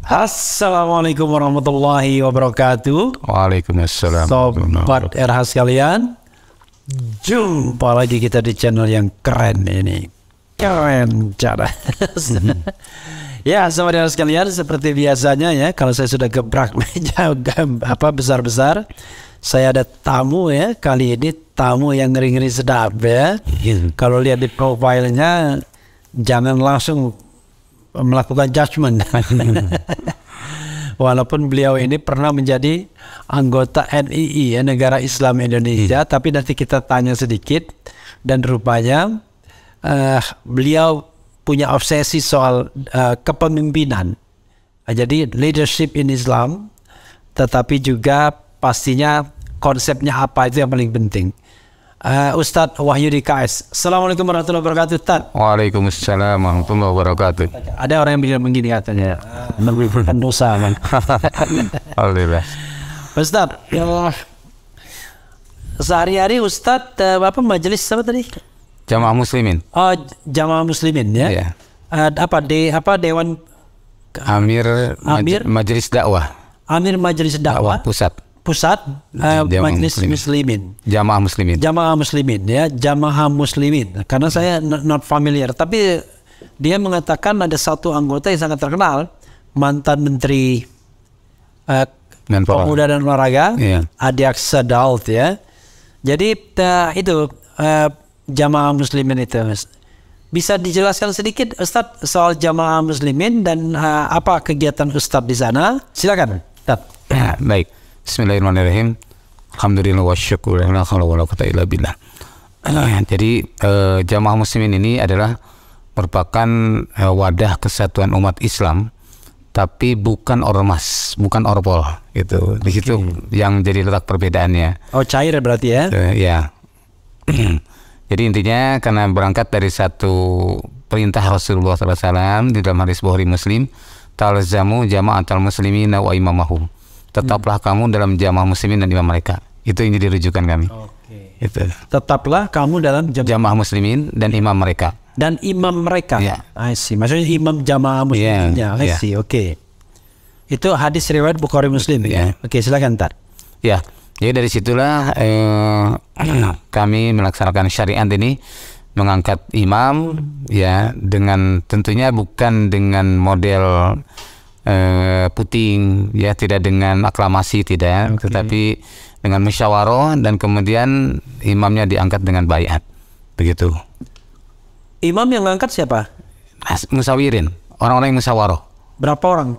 Assalamualaikum warahmatullahi wabarakatuh. Waalaikumsalam. Sobat RH sekalian, jumpa lagi kita di channel yang keren ini. Keren cara. Ya, sobat RH sekalian, seperti biasanya ya, kalau saya sudah gebrak meja besar-besar, saya ada tamu ya. Kali ini tamu yang ngeri-ngeri sedap ya. Kalau lihat di profilnya, jangan langsung melakukan judgement. Walaupun beliau ini pernah menjadi anggota NII ya, Negara Islam Indonesia, tapi nanti kita tanya sedikit. Dan rupanya beliau punya obsesi soal kepemimpinan. Jadi leadership in Islam, tetapi juga pastinya konsepnya apa, itu yang paling penting. Ustadz Wahyudi KS. Assalamualaikum warahmatullahi wabarakatuh, Ustaz. Waalaikumsalam warahmatullahi wabarakatuh. Ada orang yang bilang begini katanya, melakukan dosa kan. Alhamdulillah. Ustadz, ya, sehari-hari Ustadz apa majelis apa tadi? Jamaah Muslimin. Oh, Jamaah Muslimin ya. Ya. Dewan Amir Majelis Dakwah. Amir Majelis Dakwah Pusat Majelis Muslimin. Jamaah Muslimin. Jamaah Muslimin ya, Jamaah Muslimin. Karena saya not familiar, tapi dia mengatakan ada satu anggota yang sangat terkenal, mantan Menteri Pemuda dan Olahraga, Adiaksa Daud ya. Jadi itu Jamaah Muslimin itu. Bisa dijelaskan sedikit Ustadz soal Jamaah Muslimin dan apa kegiatan Ustadz di sana? Silakan, Ustadz. Baik. Bismillahirrahmanirrahim. Alhamdulillah wa syukur la haula wala quwwata illa billah. Jadi Jamaah Muslimin ini adalah merupakan wadah kesatuan umat Islam, tapi bukan ormas, bukan orpol gitu. Di situ yang jadi letak perbedaannya. Oh, cair berarti ya? Ya. Jadi intinya karena berangkat dari satu perintah Rasulullah SAW di dalam hadis Bukhari Muslim, talzamu jama'atal muslimina wa imamahum. Tetaplah kamu dalam jamaah muslimin dan imam mereka. Itu yang jadi rujukan kami. Itu. Tetaplah kamu dalam jamaah muslimin dan imam mereka. Dan imam mereka. Ya. I see. Maksudnya imam jamaah muslimin. Ya. I see. Oke. Itu hadis riwayat Bukhari Muslim. Ya. Oke, silakan Tar. Ya. Jadi dari situlah kami melaksanakan syariat ini, mengangkat imam ya, dengan tentunya bukan dengan model puting ya, tidak dengan aklamasi, tidak, tetapi dengan musyawarah, dan kemudian imamnya diangkat dengan baiat, begitu. Imam yang ngangkat siapa? Musawirin, orang-orang yang musyawarah. Berapa orang?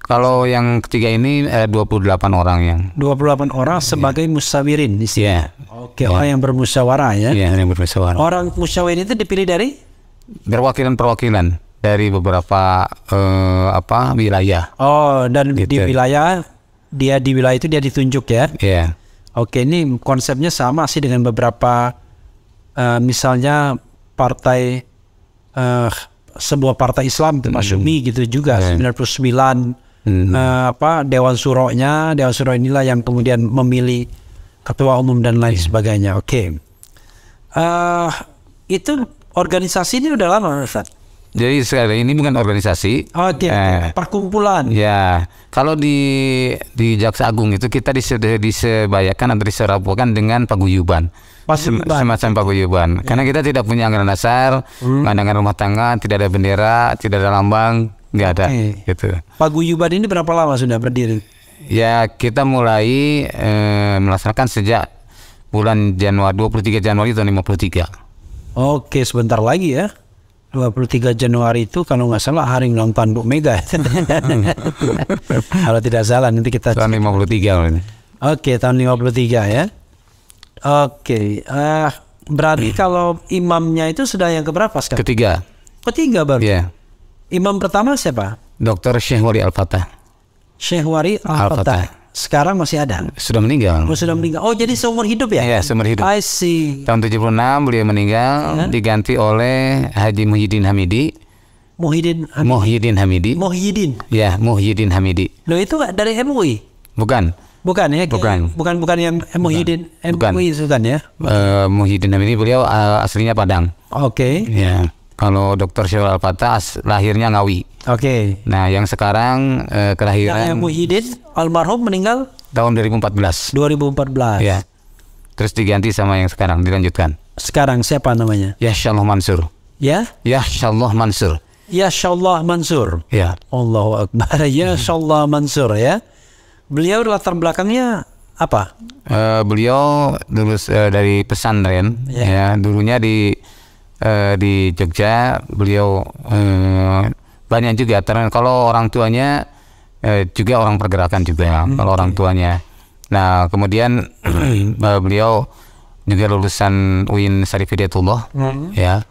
Kalau yang ketiga ini 28 orang yang 28 orang sebagai musawirin di sini. Oke, orang yang bermusyawarah ya. Iya, yang bermusyawarah. Orang musyawirin itu dipilih dari perwakilan dari beberapa wilayah. Oh, dan gitu. Di wilayah itu dia ditunjuk ya. Iya. Oke, ini konsepnya sama sih dengan beberapa misalnya partai sebuah partai Islam Masyumi gitu juga. 99 Dewan Syuro-nya, Dewan Syuro inilah yang kemudian memilih ketua umum dan lain sebagainya. Oke. Itu organisasi ini udah lama, Ustaz? Jadi sekarang ini bukan organisasi, perkumpulan. Ya, kalau di Jaksa Agung itu kita disebayakan atau diserabukan dengan paguyuban, semacam paguyuban. Karena kita tidak punya anggaran dasar, nggak ada rumah tangga, tidak ada bendera, tidak ada lambang, nggak ada. Gitu. Paguyuban ini berapa lama sudah berdiri? Ya, kita mulai melaksanakan sejak bulan Januari, 23 Januari tahun 53. Oke, sebentar lagi ya. 23 Januari itu kalau nggak salah hari ulang tahun Bu Mega. Kalau tidak salah nanti kita tahun 53. Oke, tahun 53 ya. Oke, berarti kalau imamnya itu sudah yang keberapa sekarang? Ketiga baru. Yeah. Imam pertama siapa? Dr. Syekh Wali Al-Fatah. Syekh Wali Al-Fatah. Sekarang masih ada? Sudah meninggal. Oh, sudah meninggal. Oh, jadi seumur hidup ya? Iya, seumur hidup. I see. Tahun 76 beliau meninggal, diganti oleh Haji Muhyiddin Hamidi. Muhyiddin Hamidi. Muhyiddin. Ya, Muhyiddin Hamidi. Loh, itu dari MUI? Bukan. Bukan ya? Bukan yang Muhyiddin MUI itu kan ya? Muhyiddin Hamidi beliau aslinya Padang. Oke. Ya. Kalau Dr. Syarul Al-Fatah lahirnya Ngawi. Oke. Nah, yang sekarang kelahiran Yang Muhyiddin almarhum meninggal tahun 2014. 2014. Ya. Terus diganti sama yang sekarang, dilanjutkan. Sekarang siapa namanya? Yasyallah Mansur. Ya? Yasyallah Mansur. Yasyallah Mansur. Ya. Allahu Akbar. Yasyallah Mansur ya. Beliau latar belakangnya apa? Beliau lulus dari pesantren. Ya. Dulunya di Jogja. Beliau banyak juga. Kalau orang tuanya juga orang pergerakan juga. Kalau orang tuanya. Nah, kemudian beliau juga lulusan UIN Syarif Hidayatullah, ya,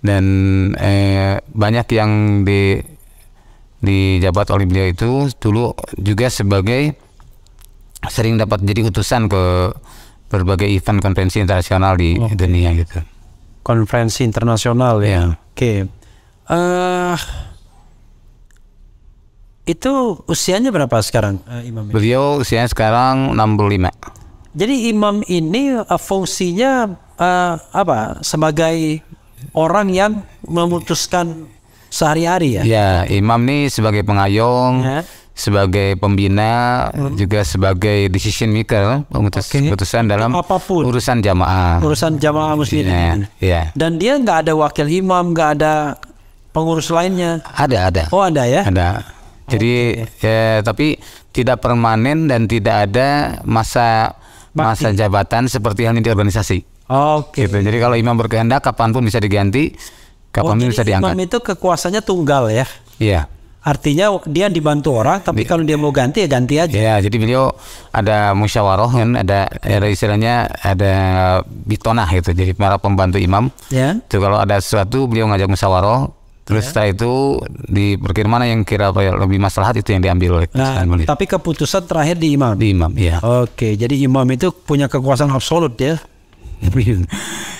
dan banyak yang dijabat oleh beliau itu dulu juga sebagai sering dapat jadi utusan ke berbagai event konferensi internasional di dunia gitu. Konferensi internasional ya. Oke. Itu usianya berapa sekarang, Imam? Beliau usianya sekarang 65. Jadi imam ini fungsinya apa? Sebagai orang yang memutuskan sehari-hari ya? Ya, imam nih sebagai pengayom, sebagai pembina, juga sebagai decision maker, keputusan dalam apapun urusan jamaah. Urusan jamaah muslimin. Ya. Dan dia nggak ada wakil imam, nggak ada pengurus lainnya. Ada. Oh, ada ya? Ada. Jadi ya, tapi tidak permanen dan tidak ada masa jabatan seperti halnya di organisasi. Oke. Gitu. Jadi kalau imam berkehendak kapanpun bisa diganti, kapanpun bisa diangkat. Imam itu kekuasaannya tunggal ya? Iya. Artinya dia dibantu orang, tapi kalau dia mau ganti ya ganti aja. Ya, jadi beliau ada musyawarah kan, ada istilahnya ada bitonah gitu. Jadi para pembantu imam. Ya. Itu kalau ada sesuatu beliau ngajak musyawarah. Terus setelah itu dipikir mana yang kira lebih maslahat itu yang diambil oleh tapi keputusan terakhir di imam. Di imam, ya. Oke, jadi imam itu punya kekuasaan absolut ya.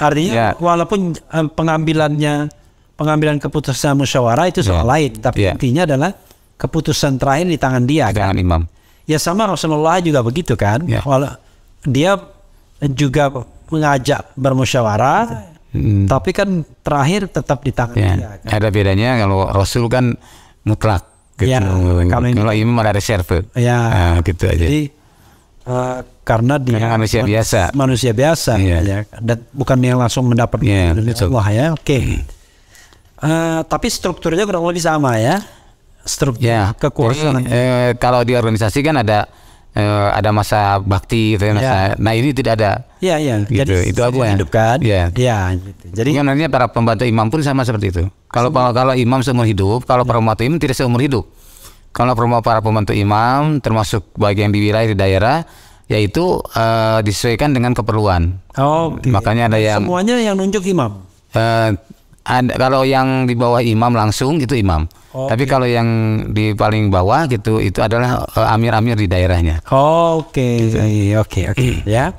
Artinya walaupun pengambilan keputusan musyawarah itu soal lain, tapi intinya adalah keputusan terakhir di tangan dia. Di tangan imam. Ya sama Rasulullah juga begitu kan. Walau dia juga mengajak bermusyawarah. Tapi kan terakhir tetap di tangan dia. Kan? Ada bedanya kalau Rasul kan mutlak, gitu. Kalau imam ada reserve. Ya, gitu aja. Jadi karena dia manusia biasa, ya, dan bukan yang langsung mendapat Allah ya. Oke. Tapi strukturnya kurang lebih sama ya. Struktur kekuasaan. Kalau di organisasi kan ada masa bakti gitu ya. Nah ini tidak ada. Iya. Gitu. Jadi itu aku ya. Hidup kan? Iya. Gitu. Jadi sebenarnya para pembantu imam pun sama seperti itu. Kalau imam seumur hidup, kalau para pembantu imam tidak seumur hidup. Kalau para pembantu imam termasuk bagian di wilayah di daerah, yaitu disesuaikan dengan keperluan. Makanya ada yang semuanya yang nunjuk imam. Kalau yang di bawah imam langsung itu imam. Tapi kalau yang di paling bawah gitu itu adalah amir-amir di daerahnya. Oke. Ya.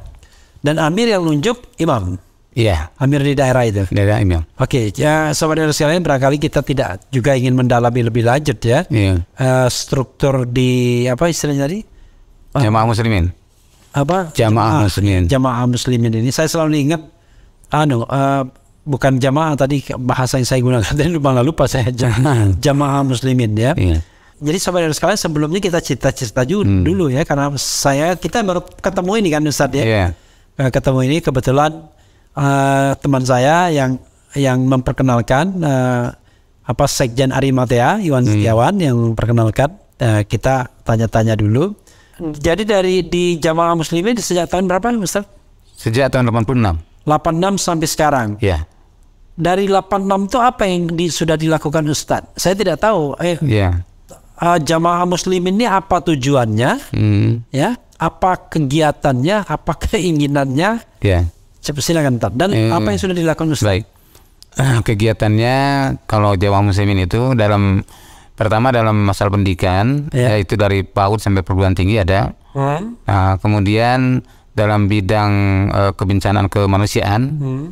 Dan amir yang nunjuk imam. Iya. Amir di daerah itu. Daerah imam. Oke. Ya, saudara sekalian, barangkali kita tidak juga ingin mendalami lebih lanjut ya. Iya. Struktur di apa istilahnya tadi? Jamaah muslimin. Apa? Jamaah muslimin. Jamaah muslimin ini saya selalu ingat bukan jamaah tadi bahasa yang saya gunakan tadi malah lupa saya jamaah muslimin ya. Jadi saudara sekalian, sebelumnya kita cerita dulu ya, karena kita baru ketemu ini kan Ustadz ya. Ketemu ini kebetulan teman saya yang memperkenalkan Sekjen Arimatea Iwan Setiawan yang memperkenalkan, kita tanya-tanya dulu. Jadi di jamaah muslimin sejak tahun berapa Ustadz? Sejak tahun 86. 86 sampai sekarang. Iya. Dari 86 itu apa yang sudah dilakukan Ustadz? Saya tidak tahu. Jamaah muslimin ini apa tujuannya? Ya, apa kegiatannya? Apa keinginannya? Ya. Silakan Ustadz. Dan apa yang sudah dilakukan Ustadz? Baik. Kegiatannya kalau jamaah muslimin itu pertama dalam masalah pendidikan, yaitu dari PAUD sampai perguruan tinggi ada. Kemudian dalam bidang kebencanaan kemanusiaan,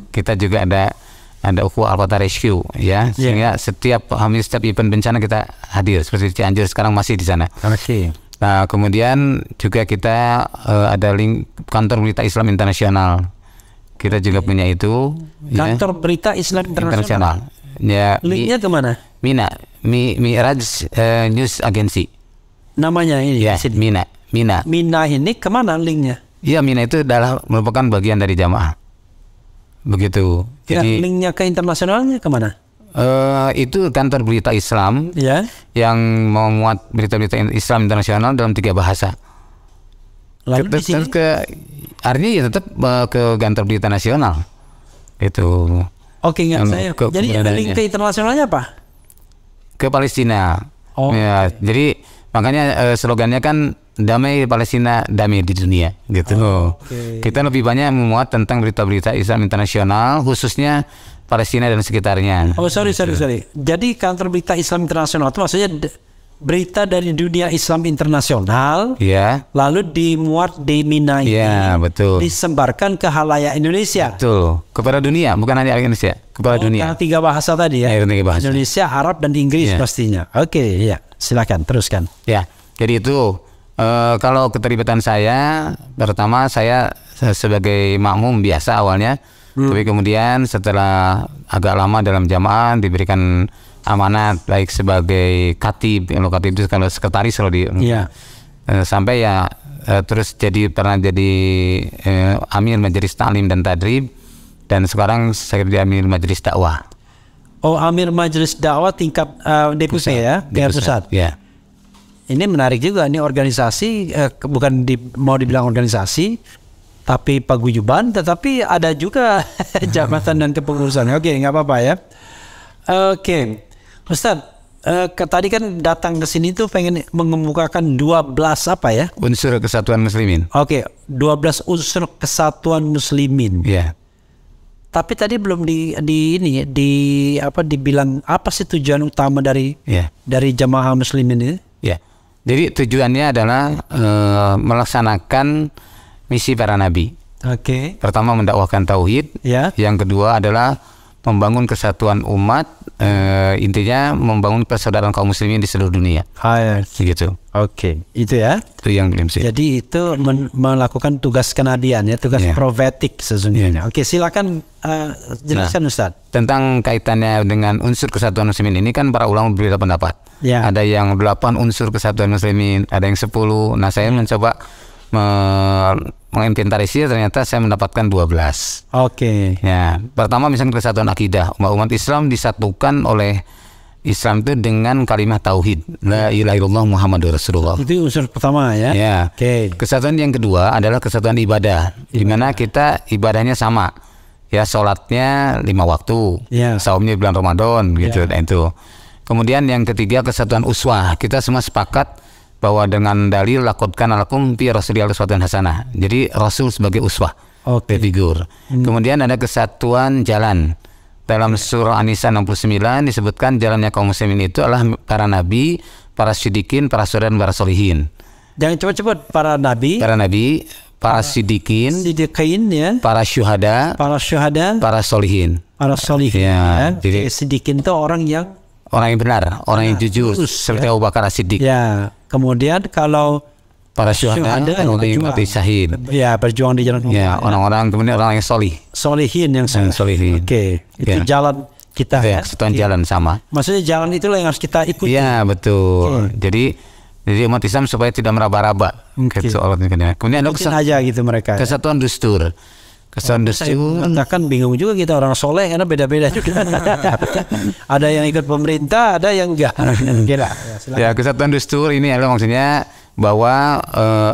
kita juga ada ukhuwah Al-Fatah Rescue ya, sehingga setiap event bencana kita hadir, seperti Cianjur sekarang masih di sana. Nah, kemudian juga kita ada kantor berita Islam internasional. Kita juga punya itu. Kantor berita Islam internasional. Ya, Linknya kemana? Mina, Miraj News Agency. Namanya ini. Ya, Mina. Mina ini kemana linknya? Iya, Mina itu adalah merupakan bagian dari jamaah. Begitu. Ya, Jadi linknya ke internasionalnya kemana? itu kantor berita Islam Ya. yang memuat berita-berita Islam internasional dalam 3 bahasa. Lalu di sini? Artinya ya tetap ke kantor berita nasional. Itu Oke, nggak saya. Jadi link ke internasionalnya apa? ke Palestina. Oh. Ya, jadi makanya slogannya kan damai Palestina, damai di dunia gitu. Okay. Kita lebih banyak memuat tentang berita-berita Islam internasional, khususnya Palestina dan sekitarnya. Oh, sorry. Jadi kantor berita Islam internasional itu maksudnya berita dari dunia Islam internasional, Ya, lalu dimuat di Mina ini, ya betul. disembarkan ke halayak Indonesia. Betul. Kepada dunia, bukan hanya Indonesia, kepada dunia. Karena 3 bahasa tadi ya. Ya, 3 bahasa. Indonesia, Arab, dan Inggris Ya. pastinya. Oke, ya. Silakan teruskan. Ya, jadi itu kalau keterlibatan saya, pertama saya sebagai makmum biasa awalnya, tapi kemudian setelah agak lama dalam jamaah diberikan amanat baik sebagai katib, kalau katib itu kalau sekretaris kalau di Iya. sampai ya terus pernah jadi amir majelis taklim dan tadrib, dan sekarang saya jadi amir majelis dakwah. Oh, Amir Majelis Dakwah tingkat DPP ya, tingkat pusat. Ya. Ini menarik juga, ini organisasi bukan mau dibilang organisasi, tapi paguyuban, tetapi ada juga jabatan dan kepengurusan. Oke, nggak apa-apa ya. Oke, Ustadz, tadi kan datang ke sini tuh pengen mengemukakan 12 apa ya? Unsur kesatuan muslimin. Oke, 12 unsur kesatuan muslimin. Ya. Tapi tadi belum dibilang apa sih tujuan utama dari Ya. jamaah muslimin ini? Ya, jadi tujuannya adalah melaksanakan misi para nabi. Oke. Pertama mendakwahkan tauhid, Ya. yang kedua adalah membangun kesatuan umat, intinya membangun persaudaraan kaum muslimin di seluruh dunia. Gitu. Oke, itu ya. Itu yang prinsip. Jadi itu melakukan tugas kenabian ya, tugas Ya. profetik sesungguhnya. Oke, silakan jelaskan Ustaz. Tentang kaitannya dengan unsur kesatuan muslimin ini kan para ulama berbeda pendapat. Ya. Ada yang 8 unsur kesatuan muslimin, ada yang 10. Nah, saya mencoba menginventarisir, ternyata saya mendapatkan 12. Oke. Ya, pertama misalnya kesatuan akidah. Umat Islam disatukan oleh Islam itu dengan kalimat tauhid, la ilaha illallah Muhammadur Rasulullah. Itu unsur pertama ya. Ya. Oke. Kesatuan yang kedua adalah kesatuan ibadah, di mana kita ibadahnya sama. Ya, sholatnya 5 waktu, Ya. saumnya bulan Ramadan gitu. Ya. Dan itu. Kemudian yang ketiga kesatuan uswah. Kita semua sepakat bahwa dengan dalil laqad kana lakum fi Rasulillah uswatun hasanah. Jadi Rasul sebagai uswah, Oke. figur. Kemudian ada kesatuan jalan. Dalam surah An-Nisa 69 disebutkan jalannya kaum muslimin itu adalah para nabi, para siddiqin, para syuhada, dan para solihin. Jangan cepat-cepat, para nabi, Para siddiqin, siddiqin ya, para syuhada, para syuhada, para solihin. para solihin Ya, ya. jadi- Siddiqin itu orang yang Orang yang benar, orang yang jujur, seperti Abu Bakar As-Siddiq. ya. Kemudian kalau Para syuhada, orang yang mati syahid. ya berjuang di jalan Ya, orang-orang kemudian orang yang solih. solihin yang Solihin. Oke, itu Ya. jalan kita Ya, ya. kesatuan jalan sama. Maksudnya jalan itulah yang harus kita ikuti. Iya, betul. Jadi umat Islam supaya tidak meraba-raba. Oke. Gitu, kemudian ada Ikutin aja gitu mereka. kesatuan dustur. Kesatuan dustur. Kan bingung juga kita orang soleh karena beda-beda juga. Ada yang ikut pemerintah, ada yang enggak. Oke lah. Ya, silakan. Ya, kesatuan dustur ini adalah maksudnya bahwa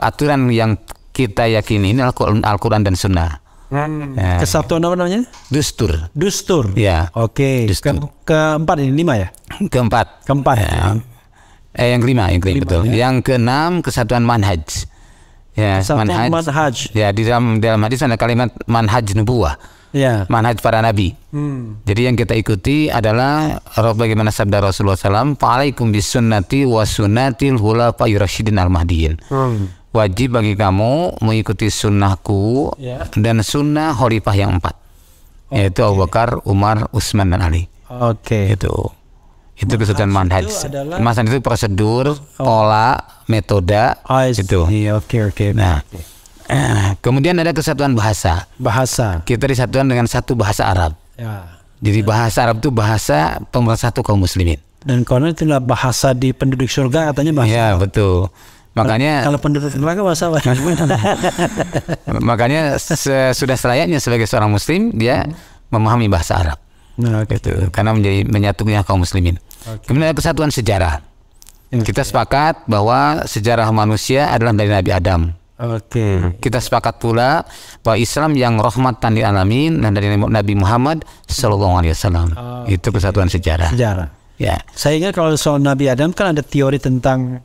aturan yang kita yakini ini Al-Quran dan Sunnah. Ya. Kesatuan apa namanya? Dustur. Dustur. Ya. Oke. Dustur. Keempat ini 5 ya? Keempat. Keempat. Ya. Yang kelima betul. Ya. Yang keenam kesatuan manhaj. Ya, Kesatuan manhaj. Ya, di dalam hadis ada kalimat manhaj nubuwah. Ya. Manhaj para nabi. Jadi yang kita ikuti adalah bagaimana sabda Rasulullah SAW, "Fa'alaikum bisunnati wa sunnatil khulafa'ir rasyidin al-mahdiyyin." Wajib bagi kamu mengikuti sunnahku Ya. dan sunnah khalifah yang 4, yaitu Abu Bakar, Umar, Utsman, dan Ali. Oke. Itu kesatuan manhaj. itu adalah- Manhaj itu prosedur, pola, metode, itu. Iya, oke. Nah, kemudian ada kesatuan bahasa. Bahasa. Kita disatukan dengan satu bahasa Arab. Ya. Jadi bahasa Arab itu bahasa pemersatu kaum muslimin. Dan konon itulah bahasa di penduduk surga katanya bahasa. Ya, betul. Makanya kalau penduduk neraka bahasa apa? Makanya sudah selayaknya sebagai seorang muslim dia memahami bahasa Arab. Nah, gitu. Karena menjadi menyatunya kaum muslimin. Kemudian ada kesatuan sejarah. Kita sepakat bahwa sejarah manusia adalah dari Nabi Adam. Kita sepakat pula bahwa Islam yang rahmatan lil alamin dan dari Nabi Muhammad sallallahu alaihi wasallam. Itu kesatuan sejarah. Ya. Saya ingat kalau soal Nabi Adam kan ada teori tentang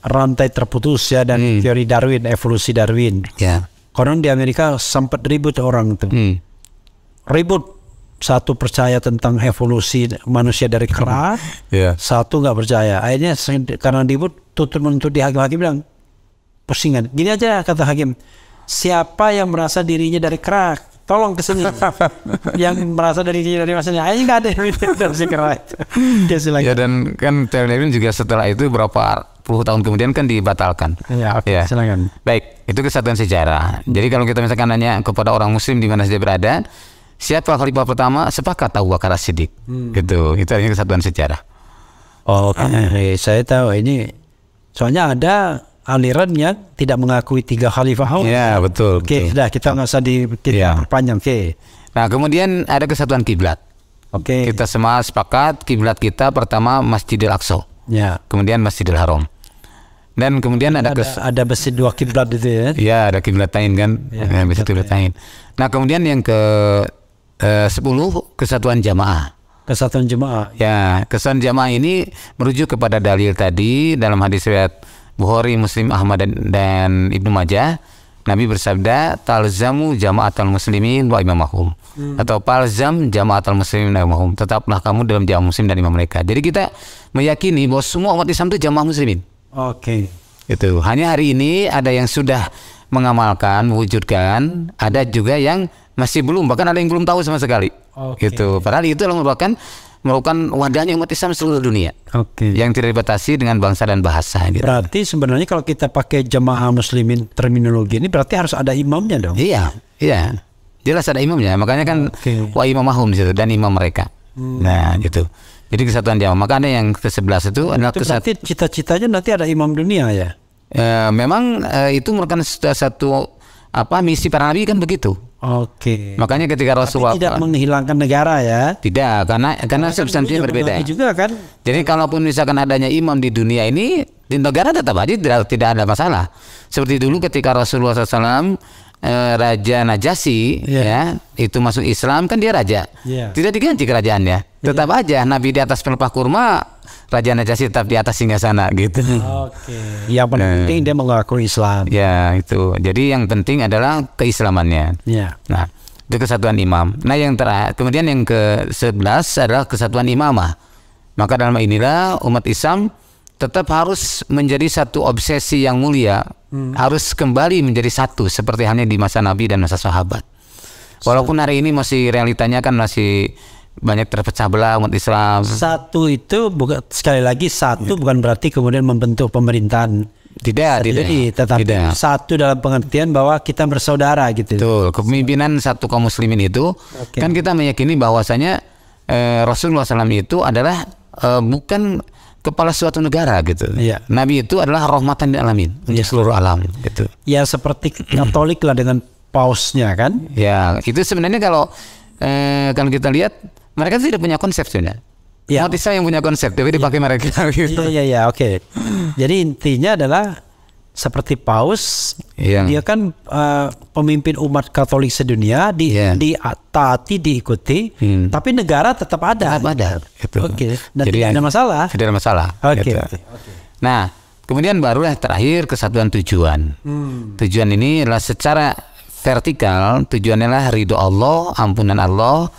rantai terputus ya, dan teori Darwin, evolusi Darwin. Ya. Konon di Amerika sempat ribut orang tuh. Ribut, satu percaya tentang evolusi manusia dari kera, satu nggak percaya. Akhirnya karena ribut tuntut di hakim bilang, pusingan. Gini aja kata hakim, siapa yang merasa dirinya dari kera, tolong kesini. Yang merasa dirinya dari masanya, akhirnya nggak ada dari si kera. Ya, dan kan teori Darwin juga setelah itu berapa puluh tahun kemudian kan dibatalkan. Ya, silakan. Baik, itu kesatuan sejarah. Jadi kalau kita misalkan nanya kepada orang muslim di mana saja berada, siapa khalifah pertama, sepakat Abu Bakar As-Siddiq. Gitu. Itu artinya kesatuan sejarah. Saya tahu ini. Soalnya ada aliran yang tidak mengakui 3 khalifah. Ya, betul. Sudah, kita nggak usah diperpanjang. Nah, kemudian ada kesatuan kiblat. Kita semua sepakat kiblat kita pertama Masjidil Aqsa. Ya. Kemudian Masjidil Haram. Dan kemudian ada besi 2 kiblat itu ya. Ya, ada kiblatain kan. Ya, besi kiblatain. Nah, kemudian yang ke 10 kesatuan jamaah. Kesatuan jamaah. Ya, kesatuan jamaah ini merujuk kepada dalil tadi dalam hadis riwayat Bukhari, Muslim, Ahmad dan Ibnu Majah. Nabi bersabda, talzamu jama'atul muslimin wa imamahum. Atau palzam jama'atul muslimin wa imamahum. Tetaplah kamu dalam jamaah muslim dan imam mereka. Jadi kita meyakini bahwa semua umat Islam itu jamaah muslimin. Itu. Hanya hari ini ada yang sudah mengamalkan, mewujudkan, ada juga yang masih belum, bahkan ada yang belum tahu sama sekali. Gitu. Padahal itu merupakan wadahnya umat Islam seluruh dunia. Yang tidak dibatasi dengan bangsa dan bahasa. Gitu. Berarti sebenarnya kalau kita pakai jamaah muslimin terminologi ini berarti harus ada imamnya dong. Iya. Jelas ada imamnya. Makanya kan wa imamahum di situ, dan imam mereka. Nah, gitu. Jadi kesatuan jamaah. Makanya yang ke-11 itu adalah berarti cita-citanya nanti ada imam dunia ya. Memang itu merupakan satu misi para nabi kan begitu. Makanya ketika Rasulullah tidak menghilangkan negara ya. Tidak, karena substansinya berbeda. Juga kan. Jadi kalaupun misalkan adanya imam di dunia ini, di negara tetap aja tidak ada masalah. Seperti dulu ketika Rasulullah SAW Raja Najasyi ya, itu masuk Islam kan dia raja. Tidak diganti kerajaannya. Tetap aja Nabi di atas pelepah kurma, Raja Najasyi tetap di atas singgasana gitu. Yang penting dia mengakui Islam. Ya, itu. Jadi yang penting adalah keislamannya. Nah, itu kesatuan imam. Nah, yang terakhir, kemudian yang ke-11 adalah kesatuan imamah. Maka dalam inilah umat Islam tetap harus menjadi satu obsesi yang mulia, harus kembali menjadi satu seperti halnya di masa Nabi dan masa sahabat. Walaupun hari ini masih realitanya kan masih banyak terpecah belah umat Islam. Satu itu bukan, sekali lagi satu bukan berarti kemudian membentuk pemerintahan. Tetapi satu dalam pengertian bahwa kita bersaudara gitu. Betul. Kepemimpinan satu kaum muslimin itu kan kita meyakini bahwasanya Rasulullah SAW itu adalah bukan kepala suatu negara gitu. Nabi itu adalah rahmatan lil alamin untuk seluruh alam gitu. Ya, seperti Katolik lah dengan pausnya kan. Ya, itu sebenarnya kalau kita lihat mereka tidak punya konsep sebenarnya. Umat Islam yang punya konsep, tapi dipakai mereka. Gitu. Jadi intinya adalah seperti paus, dia kan pemimpin umat Katolik sedunia, ditaati, diikuti, tapi negara tetap ada. Dan jadi tidak ada masalah. Tidak ada masalah. Nah, kemudian barulah terakhir kesatuan tujuan. Tujuan ini adalah secara vertikal, tujuannya adalah ridho Allah, ampunan Allah,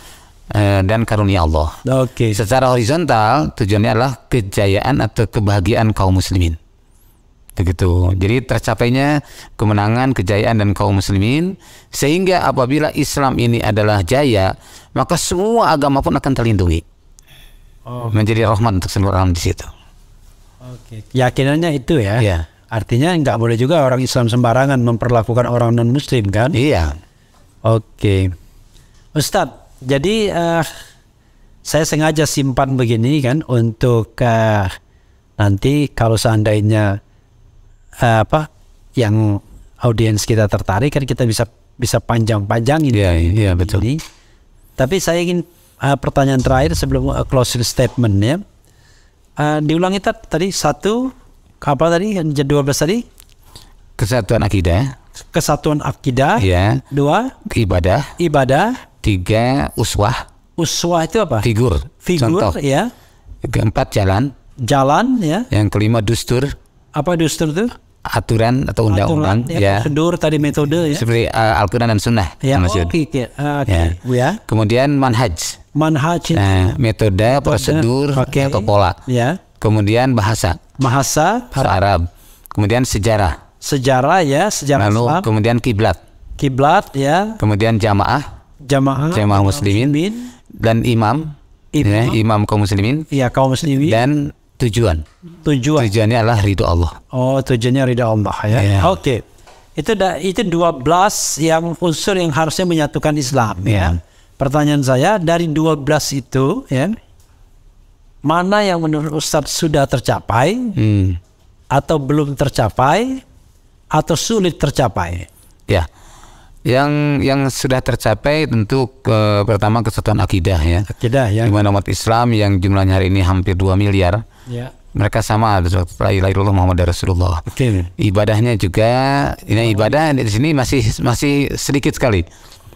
dan karunia Allah. Secara horizontal, tujuannya adalah kejayaan atau kebahagiaan kaum muslimin. Begitu. Jadi tercapainya kemenangan, kejayaan dan kaum muslimin, sehingga apabila Islam ini adalah jaya, maka semua agama pun akan terlindungi. Menjadi rahmat untuk seluruh alam di situ. Yakinannya itu ya. Artinya nggak boleh juga orang Islam sembarangan memperlakukan orang non Muslim kan? Iya. Ustadz, jadi saya sengaja simpan begini kan untuk nanti kalau seandainya yang audiens kita tertarik kan kita bisa panjang-panjangin. Iya, betul. Ini. Tapi saya ingin pertanyaan terakhir sebelum closing statement ya. Diulangi tadi satu apa tadi yang 12 tadi? Kesatuan akidah. Kesatuan akidah. Ya. 2 ibadah. 3 uswah. Uswah itu apa? Figur. Contoh. Ya. 4 jalan. Jalan ya. Yang kelima dustur. Apa dustur itu? Aturan atau undang-undang ya. Prosedur tadi metode ya. Seperti Al-Quran dan Sunnah. Ya. Oke. Ya. Kemudian manhaj. Manhaj. Metode, prosedur atau pola. Ya. Kemudian bahasa Arab. Kemudian sejarah ya, sejarah lalu Islam. Kemudian kiblat ya. Kemudian jamaah muslimin dan imam kaum muslimin ya, kaum muslimin dan tujuannya adalah ridho Allah. Tujuannya ridho Allah ya. Oke. Itu 12 yang unsur yang harusnya menyatukan Islam ya. Pertanyaan saya, dari 12 itu ya, mana yang menurut Ustadz sudah tercapai atau belum tercapai atau sulit tercapai? Ya, yang sudah tercapai tentu pertama kesatuan akidah ya. Akidah ya. Di mana umat Islam yang jumlahnya hari ini hampir 2 miliar. Ya. Mereka sama la ilaha illallah Muhammad Rasulullah. Ibadahnya juga ibadah di sini masih sedikit sekali.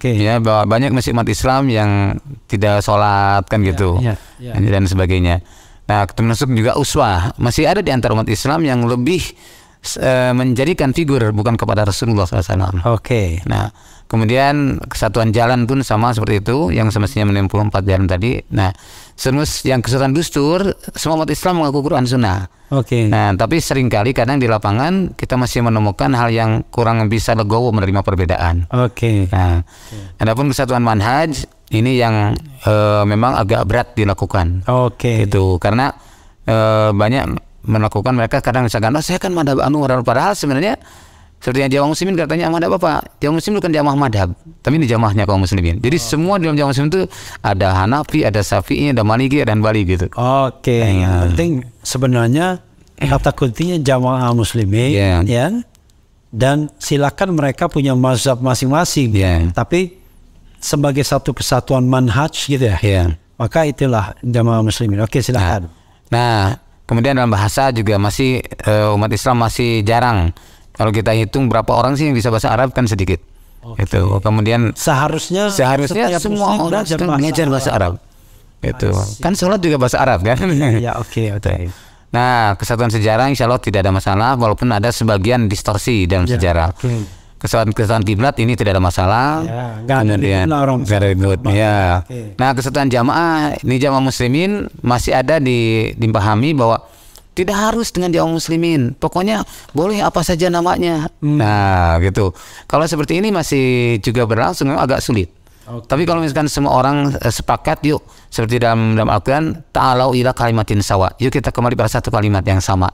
Ya, banyak masih umat Islam yang tidak sholat kan gitu. Dan sebagainya. Nah, termasuk juga uswah. Masih ada di antara umat Islam yang lebih menjadikan figur bukan kepada Rasulullah SAW. Nah, kemudian kesatuan jalan pun sama seperti itu, yang semestinya menempuh 4 jalan tadi. Nah, yang kesatuan dustur, semua umat Islam mengaku Quran Sunnah. Nah, tapi seringkali kadang di lapangan kita masih menemukan hal yang kurang bisa legowo menerima perbedaan. Nah, adapun kesatuan manhaj ini yang memang agak berat dilakukan. Itu karena banyak melakukan, mereka kadang misalkan saya kan madhab padahal sebenarnya seperti yang jamaah muslimin katanya madhab apa? Jamaah muslimin bukan jamaah madhab, tapi ini jamaahnya kaum muslimin. Jadi semua di dalam jamaah muslimin itu ada Hanafi, ada Syafi'i, ada Maliki, dan Bali gitu. Yang penting sebenarnya kata kuntinya jamaah muslimin ya. Dan silakan mereka punya mazhab masing-masing. Tapi sebagai satu kesatuan manhaj gitu ya. Maka itulah jamaah muslimin. Silakan. Nah, kemudian dalam bahasa juga masih umat Islam masih jarang. Kalau kita hitung berapa orang sih yang bisa bahasa Arab kan sedikit. Itu. Kemudian seharusnya semua orang mengajar bahasa Arab. Itu. Kan sholat juga bahasa Arab kan? Nah, kesatuan sejarah insya Allah tidak ada masalah, walaupun ada sebagian distorsi dalam sejarah. Kesatuan kiblat ini tidak ada masalah. Nah, kesatuan jamaah ini jamaah muslimin masih ada dipahami bahwa tidak harus dengan jamaah muslimin, pokoknya boleh apa saja namanya. Nah, gitu. Kalau seperti ini masih juga berlangsung, memang agak sulit. Tapi kalau misalkan semua orang sepakat, yuk seperti dalam Al-Quran, ta'alau ila kalimatin sawa, yuk kita kembali pada satu kalimat yang sama.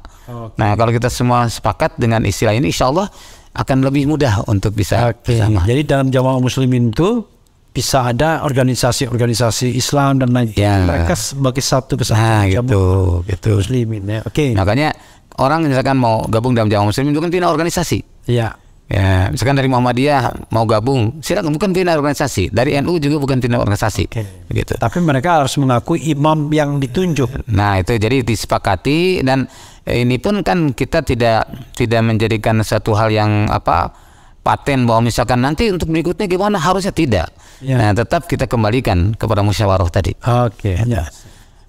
Nah, kalau kita semua sepakat dengan istilah ini, insya Allah akan lebih mudah untuk bisa bersama. Jadi dalam jamaah muslimin itu bisa ada organisasi-organisasi Islam dan lain. Mereka sebagai satu kesatuan gitu. muslimin ya. Makanya orang misalkan mau gabung dalam jamaah muslimin bukan pindah organisasi. Misalkan dari Muhammadiyah mau gabung, silakan, bukan pindah organisasi. Dari NU juga bukan pindah organisasi. Gitu. Tapi mereka harus mengakui imam yang ditunjuk. Nah, itu jadi disepakati, dan ini pun kan kita tidak menjadikan satu hal yang paten bahwa misalkan nanti untuk berikutnya gimana, harusnya tidak. Nah, tetap kita kembalikan kepada musyawarah tadi.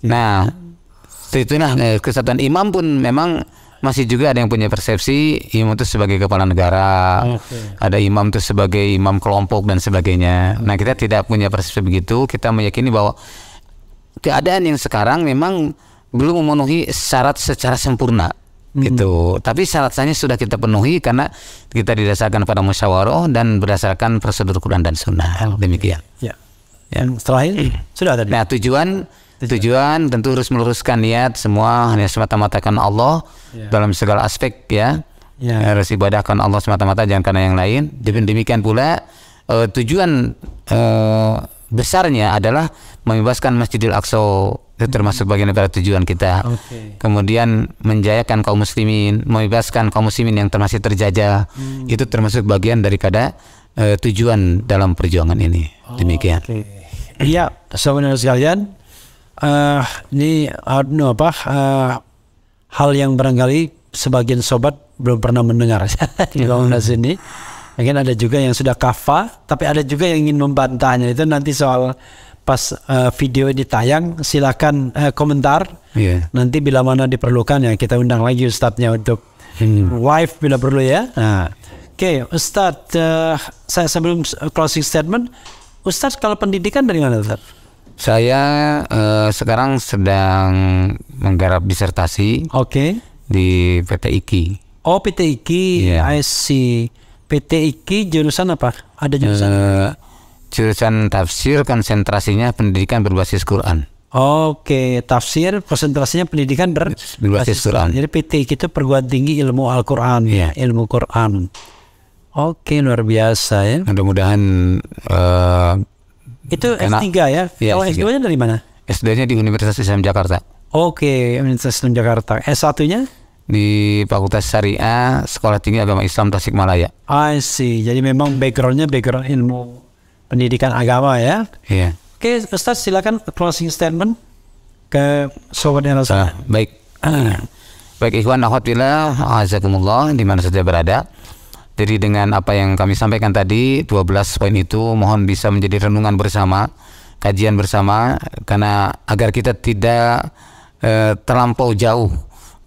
Nah, itulah kesatuan imam pun memang masih juga ada yang punya persepsi imam itu sebagai kepala negara, ada imam itu sebagai imam kelompok dan sebagainya. Nah, kita tidak punya persepsi begitu. Kita meyakini bahwa keadaan yang sekarang memang belum memenuhi syarat secara sempurna. Gitu. Tapi syarat-syaratnya sudah kita penuhi karena kita didasarkan pada musyawarah dan berdasarkan prosedur Quran dan Sunnah. Demikian. Yang terakhir sudah tadi. Nah, tujuan tentu harus meluruskan niat, semua hanya semata-mata karena Allah dalam segala aspek harus ibadahkan Allah semata-mata, jangan karena yang lain. Demikian pula tujuan besarnya adalah membebaskan Masjidil Aqsa, itu termasuk bagian daripada tujuan kita. Kemudian menjayakan kaum muslimin, membebaskan kaum muslimin yang masih terjajah, itu termasuk bagian daripada tujuan dalam perjuangan ini. Demikian. Iya, saudara sekalian, ini hal yang barangkali sebagian sobat belum pernah mendengar di komunitas ini. Mungkin ada juga yang sudah kafah, tapi ada juga yang ingin membantahnya. Itu nanti soal pas video ini tayang, silakan komentar. Nanti bila mana diperlukan ya kita undang lagi Ustadznya untuk live bila perlu ya. Nah, Oke, Ustadz, saya sebelum closing statement, Ustadz kalau pendidikan dari mana, Ustadz? Saya sekarang sedang menggarap disertasi di PT IKI. Oh, PT IKI, I see. PT IKI jurusan apa? Ada jurusan? Jurusan tafsir, konsentrasinya pendidikan berbasis Quran. Oke, tafsir, konsentrasinya pendidikan berbasis Quran. Jadi PT IKI itu perguruan tinggi ilmu Al-Quran, ilmu Quran. Oke, luar biasa ya. Mudah-mudahan itu S3 ya? Kalau S2-nya dari mana? S2-nya di Universitas Islam Jakarta. Oke, Universitas Islam Jakarta. S1-nya? Di Fakultas Syariah Sekolah Tinggi Agama Islam Tasikmalaya. I see. Jadi memang background ilmu pendidikan agama ya. Iya. Oke, Ustaz silakan closing statement ke sobat yang baik. Baik ikhwan akhwat fillah, azakumullah di mana saja berada. Jadi dengan apa yang kami sampaikan tadi 12 poin itu mohon bisa menjadi renungan bersama, kajian bersama, karena agar kita tidak terlampau jauh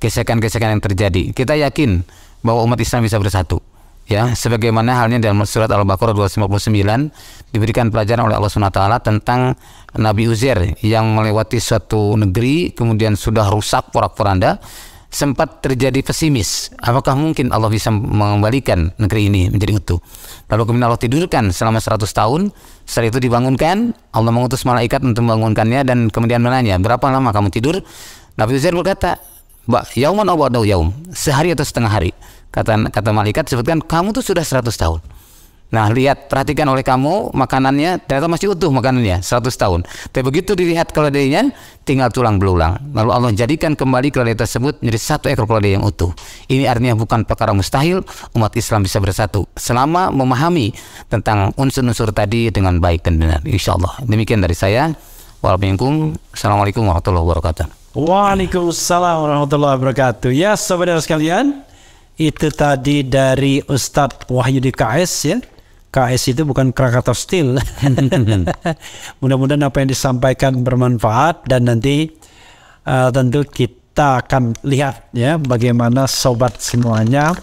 gesekan-gesekan yang terjadi. Kita yakin bahwa umat Islam bisa bersatu. Ya, sebagaimana halnya dalam surat Al-Baqarah 259 diberikan pelajaran oleh Allah SWT tentang Nabi Uzair yang melewati suatu negeri kemudian sudah rusak porak-poranda, sempat terjadi pesimis. Apakah mungkin Allah bisa mengembalikan negeri ini menjadi utuh? Lalu kemudian Allah tidurkan selama 100 tahun. Setelah itu dibangunkan, Allah mengutus malaikat untuk membangunkannya dan kemudian menanya, berapa lama kamu tidur? Nabi Uzair berkata, yauman aw ba'da yaum, sehari atau setengah hari. Kata malaikat sebutkan kamu tuh sudah 100 tahun. Nah, lihat, perhatikan oleh kamu makanannya ternyata masih utuh makanannya 100 tahun. Tapi begitu dilihat keledainya tinggal tulang belulang. Lalu Allah jadikan kembali keledai tersebut menjadi satu ekor keledai yang utuh. Ini artinya bukan perkara mustahil umat Islam bisa bersatu selama memahami tentang unsur-unsur tadi dengan baik dan benar. Insyaallah. Demikian dari saya. Wassalamualaikum warahmatullahi wabarakatuh. Waalaikumsalam warahmatullahi wabarakatuh. Ya, saudara sekalian, itu tadi dari Ustadz Wahyudi KS ya. KS itu bukan Krakatau Steel. Mudah-mudahan apa yang disampaikan bermanfaat dan nanti tentu kita akan lihat ya bagaimana sobat semuanya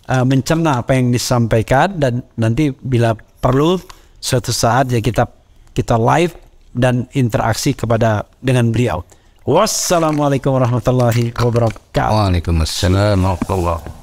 mencerna apa yang disampaikan, dan nanti bila perlu suatu saat ya kita live dan interaksi dengan beliau. Wassalamualaikum warahmatullahi wabarakatuh. Waalaikumsalam warahmatullahi wabarakatuh.